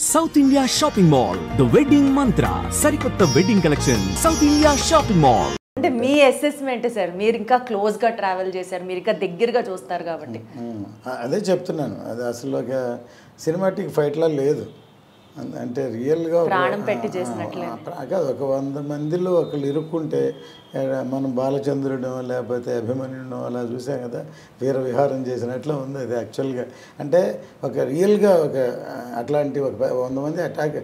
South India Shopping Mall, The Wedding Mantra, Sarikotta Wedding Collection, South India Shopping Mall. అంటే మీ assessment sir, మీరు ఇంకా క్లోజ్గా travel చేశారు, మీరు ఇంకా దగ్గరగా చూస్తారు కాబట్టి. అదే చెప్తున్నాను, అది అసలు ఒక సినిమాటిక్ ఫైట్లా లేదు. అంటే రియల్గా ప్రాణం పెట్టి చేసినట్లే కాదు. ఒక 100 మందిలో ఒకళ్ళు ఇరుక్కుంటే మనం బాలచంద్రుడో లేకపోతే అభిమన్యుడో అలా చూసాం కదా, వీర విహారం చేసినట్లు ఉంది అది యాక్చువల్గా. అంటే ఒక రియల్గా ఒక అట్లాంటి ఒక 100 మంది అటాక్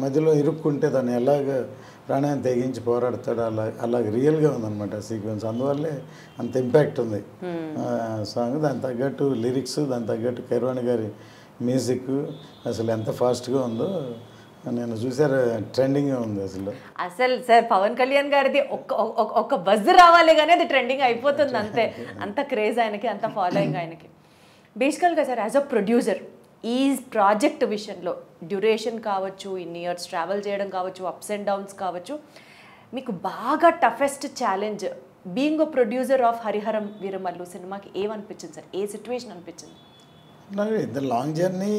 మధ్యలో ఇరుక్కుంటే దాన్ని ఎలాగ ప్రాణాన్ని తెగించి పోరాడతాడు, అలాగ రియల్గా ఉందన్నమాట సీక్వెన్స్. అందువల్లే అంత ఇంపాక్ట్ ఉంది సాంగ్. దానికి తగ్గట్టు లిరిక్స్, దానికి తగ్గట్టు కైరవాణి గారి మ్యూజిక్ అసలు ఎంత ఫాస్ట్గా ఉందో నేను చూసారు, ట్రెండింగ్గా ఉంది అసలు సార్. పవన్ కళ్యాణ్ గారిది ఒక బజ్ రావాలి కానీ అది ట్రెండింగ్ అయిపోతుంది అంతే. అంత క్రేజ్ ఆయనకి, అంత ఫాలోయింగ్ ఆయనకి. బేసికల్గా సార్, యాజ్ అ ప్రొడ్యూసర్ ఈ ప్రాజెక్ట్ విషయంలో డ్యూరేషన్ కావచ్చు, ఇన్ని ఇయర్స్ ట్రావెల్ చేయడం కావచ్చు, అప్స్ అండ్ డౌన్స్ కావచ్చు, మీకు బాగా toughest challenge being a producer of Hariharam Veeramallu సినిమాకి ఏమనిపించింది సార్? ఏ సిచ్యువేషన్ అనిపించింది? నాకు ఇద్దరు లాంగ్ జర్నీ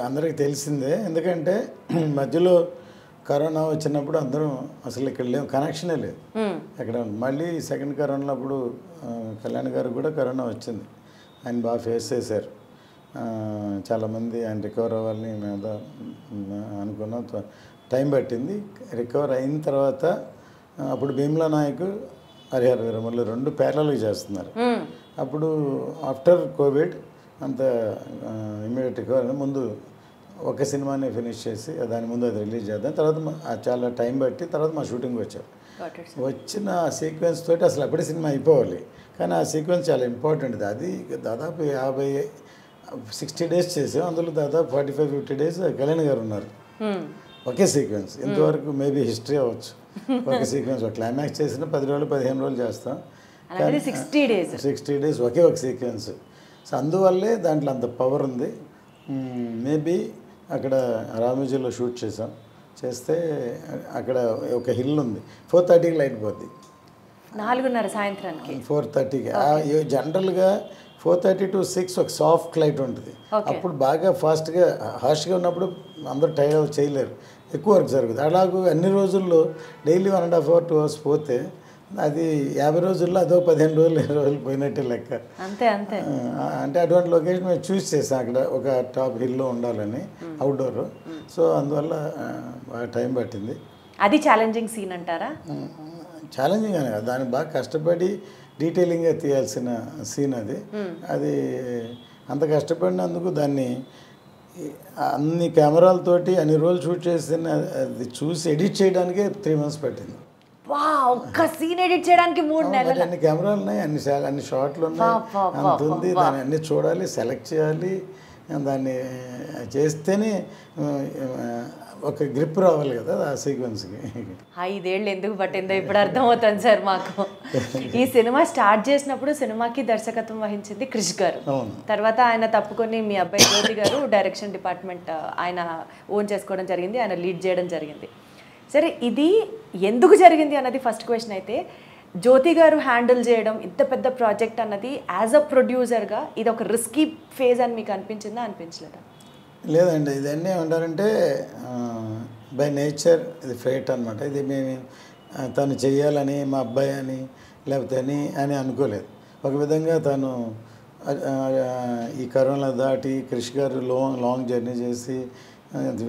అందరికీ తెలిసిందే. ఎందుకంటే మధ్యలో కరోనా వచ్చినప్పుడు అందరం అసలు ఇక్కడ లేవు, కనెక్షనే లేదు ఎక్కడ. మళ్ళీ సెకండ్ కరోనా అప్పుడు కళ్యాణ్ గారికి కూడా కరోనా వచ్చింది. ఆయన బాగా ఫేస్ చేశారు. చాలామంది ఆయన రికవర్ అవ్వాలని మేము అనుకున్నాం. టైం పట్టింది. రికవర్ అయిన తర్వాత అప్పుడు భీమ్లా నాయక్, హరిహర వీరమల్లు 2 ప్యారలల్గా చేస్తున్నారు. అప్పుడు ఆఫ్టర్ కోవిడ్ అంత ఇమ్మీడియట్ రికవర్ ముందు ఒక సినిమాని ఫినిష్ చేసి దాని ముందు అది రిలీజ్ చేద్దాం. తర్వాత చాలా టైం బట్టి తర్వాత మా షూటింగ్ వచ్చారు. వచ్చిన సీక్వెన్స్ తోటి అసలు అప్పుడే సినిమా అయిపోవాలి, కానీ ఆ సీక్వెన్స్ చాలా ఇంపార్టెంట్. అది దాదాపు 60 డేస్ చేసాం. అందులో దాదాపు 45-50 డేస్ కళ్యాణ్ గారు ఉన్నారు ఒకే సీక్వెన్స్. ఇంతవరకు మేబీ హిస్టరీ అవ్వచ్చు. ఒక సీక్వెన్స్ ఒక క్లైమాక్స్ చేసిన 10 రోజులు 15 రోజులు చేస్తాం, 60 డేస్ ఒకే ఒక సీక్వెన్స్. సో అందువల్లే దాంట్లో అంత పవర్ ఉంది. మేబీ అక్కడ రామోజీలో షూట్ చేస్తే అక్కడ ఒక హిల్ ఉంది, 4:30కి లైట్ పోద్ది, 4:30 సాయంత్రానికి 4:30కి. జనరల్గా 4:30 to 6 ఒక సాఫ్ట్ లైట్ ఉంటుంది. అప్పుడు బాగా ఫాస్ట్గా హార్ష్గా ఉన్నప్పుడు అందరూ టైర్ చేయలేరు, ఎక్కువ వర్క్ జరుగుతుంది. అలాగూ అన్ని రోజుల్లో డైలీ 1.5 hours 2 hours పోతే అది 50 రోజుల్లో అదో 15 రోజులు 20 రోజులు పోయినట్టే లెక్క. అంటే అటువంటి లొకేషన్ మేము చూస్ చేసాం. అక్కడ ఒక టాప్ హిల్లో ఉండాలని, అవుట్డోర్. సో అందువల్ల బాగా టైం పట్టింది. అది ఛాలెంజింగ్ సీన్ అంటారా? ఛాలెంజింగ్ అని కాదు, దాన్ని బాగా కష్టపడి డీటెయిలింగ్గా తీయాల్సిన సీన్ అది. అది అంత కష్టపడినందుకు దాన్ని అన్ని కెమెరాలతోటి అన్ని రోజులు షూట్ చేసిన అది చూసి ఎడిట్ చేయడానికే 3 months పట్టింది. ఒక్క సీన్ ఎడిట్ చేయడానికి 3 నెలలు. అన్ని కెమెరాలు ఉన్నాయి, అన్ని షాట్లు ఉన్నాయి, అంత ఉంది. దాన్ని అన్ని చూడాలి, సెలెక్ట్ చేయాలి. దాన్ని చేస్తేనే ఒక గ్రిప్ రావాలి కదా ఆ సీక్వెన్స్కి. 5 ఏళ్ళు ఎందుకు పట్టిందో ఇప్పుడు అర్థమవుతుంది సార్ మాకు. ఈ సినిమా స్టార్ట్ చేసినప్పుడు సినిమాకి దర్శకత్వం వహించింది క్రిష్ గారు. తర్వాత ఆయన తప్పుకొని మీ అబ్బాయి జ్యోతి గారు డైరెక్షన్ డిపార్ట్మెంట్ ఆయన ఓన్ చేసుకోవడం జరిగింది, ఆయన లీడ్ చేయడం జరిగింది. సరే, ఇది ఎందుకు జరిగింది అన్నది ఫస్ట్ క్వశ్చన్ అయితే, జ్యోతి గారు హ్యాండిల్ చేయడం ఇంత పెద్ద ప్రాజెక్ట్ అన్నది యాజ్ అ ప్రొడ్యూసర్గా ఇది ఒక రిస్కీ ఫేజ్ అని మీకు అనిపించిందా, అనిపించలేదా? లేదండి, ఇదన్నీ ఏమంటారంటే బై నేచర్ ఇది ఫేట్ అనమాట. ఇది మేము తను చెయ్యాలని మా అబ్బాయి అని లేకపోతే అని అనుకోలేదు. ఒక విధంగా తను ఈ కరోనా దాటి క్రిష్ గారు లాంగ్ జర్నీ చేసి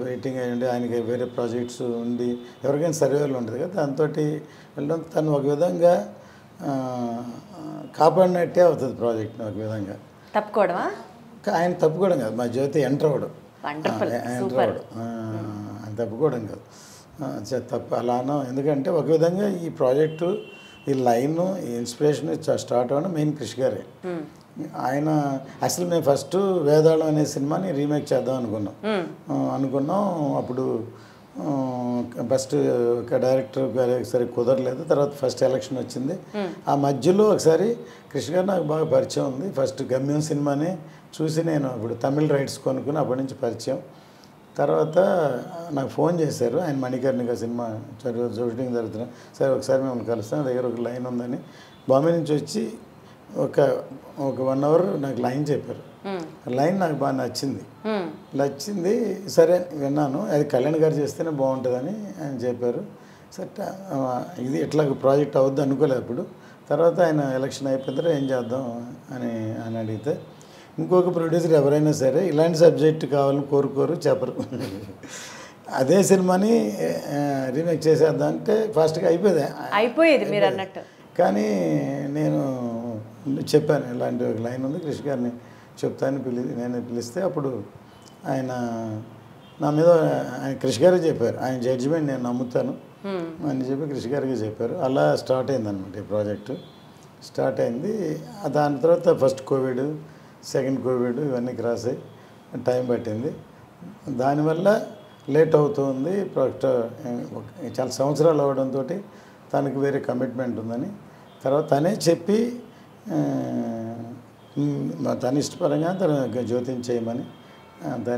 వెయిటింగ్ అయ్యండి, ఆయనకి వేరే ప్రాజెక్ట్స్ ఉండి ఎవరికైనా సర్వేలు ఉంటుంది కదా, దాంతో వెళ్ళడం తను ఒక విధంగా కాపాడినట్టే అవుతుంది ప్రాజెక్ట్ని. ఒక విధంగా తప్పుకోవడమా? ఆయన తప్పుకోవడం కాదు, మా జ్యోతి ఎంటర్ అవ్వడం, ఆయన తప్పుకోవడం కాదు, తప్పు అలానో. ఎందుకంటే ఒక విధంగా ఈ ప్రాజెక్టు, ఈ లైన్, ఈ ఇన్స్పిరేషన్ స్టార్ట్ అవ్వడం మెయిన్ క్రిష్ గారే. ఆయన అసలు మేము ఫస్ట్ వేదాళం అనే సినిమాని రీమేక్ చేద్దాం అనుకున్నాం. అప్పుడు ఫస్ట్ ఒక డైరెక్టర్ గారు ఒకసారి కుదరలేదు. తర్వాత ఫస్ట్ ఎలక్షన్ వచ్చింది. ఆ మధ్యలో ఒకసారి కృష్ణ గారు నాకు బాగా పరిచయం ఉంది. ఫస్ట్ గమ్యం సినిమాని చూసి నేను ఇప్పుడు తమిళ రైట్స్ కొనుక్కుని అప్పటి నుంచి పరిచయం. తర్వాత నాకు ఫోన్ చేశారు ఆయన, మణికర్ణిక సినిమా షూటింగ్ జరుగుతున్నా, సరే ఒకసారి మిమ్మల్ని కలుస్తాను, దగ్గర ఒక లైన్ ఉందని. బాంబే నుంచి వచ్చి ఒక ఒక 1 అవర్ నాకు లైన్ చెప్పారు. లైన్ నాకు బాగా నచ్చింది. సరే విన్నాను, అది కళ్యాణ్ గారు చేస్తేనే బాగుంటుందని ఆయన చెప్పారు. సరే ఇది ఎట్లా ప్రాజెక్ట్ అవుద్ది అనుకోలేదు అప్పుడు. తర్వాత ఆయన ఎలక్షన్ అయిపోయిన తర్వాత ఏం చేద్దాం అని ఆయన అడిగితే, ఇంకొక ప్రొడ్యూసర్ ఎవరైనా సరే ఇలాంటి సబ్జెక్ట్ కావాలని కోరుకోరు, చెప్పరు. అదే సినిమాని రీమేక్ చేసేద్దాం అంటే ఫాస్ట్గా అయిపోయేది మీరు అన్నట్టు. కానీ నేను చెప్పాను, ఇలాంటి ఒక లైన్ ఉంది, కృష్ణ గారిని చెప్తాను నేను పిలిస్తే అప్పుడు ఆయన నా మీద ఆయన కృష్ణ గారే చెప్పారు, ఆయన జడ్జిమెంట్ నేను నమ్ముతాను అని చెప్పి కృష్ణ గారికి చెప్పారు. అలా స్టార్ట్ అయింది అనమాట ఈ ప్రాజెక్టు. స్టార్ట్ అయింది. దాని తర్వాత ఫస్ట్ కోవిడ్, సెకండ్ కోవిడ్ ఇవన్నీ క్రాస్ అయ్యి టైం పట్టింది. దానివల్ల లేట్ అవుతుంది ప్రాజెక్ట్. చాలా సంవత్సరాలు అవ్వడంతో తనకి వేరే కమిట్మెంట్ ఉందని తర్వాత తనే చెప్పి తన ఇష్టపరంగా తన జ్యోతిని చేయమని దాన్ని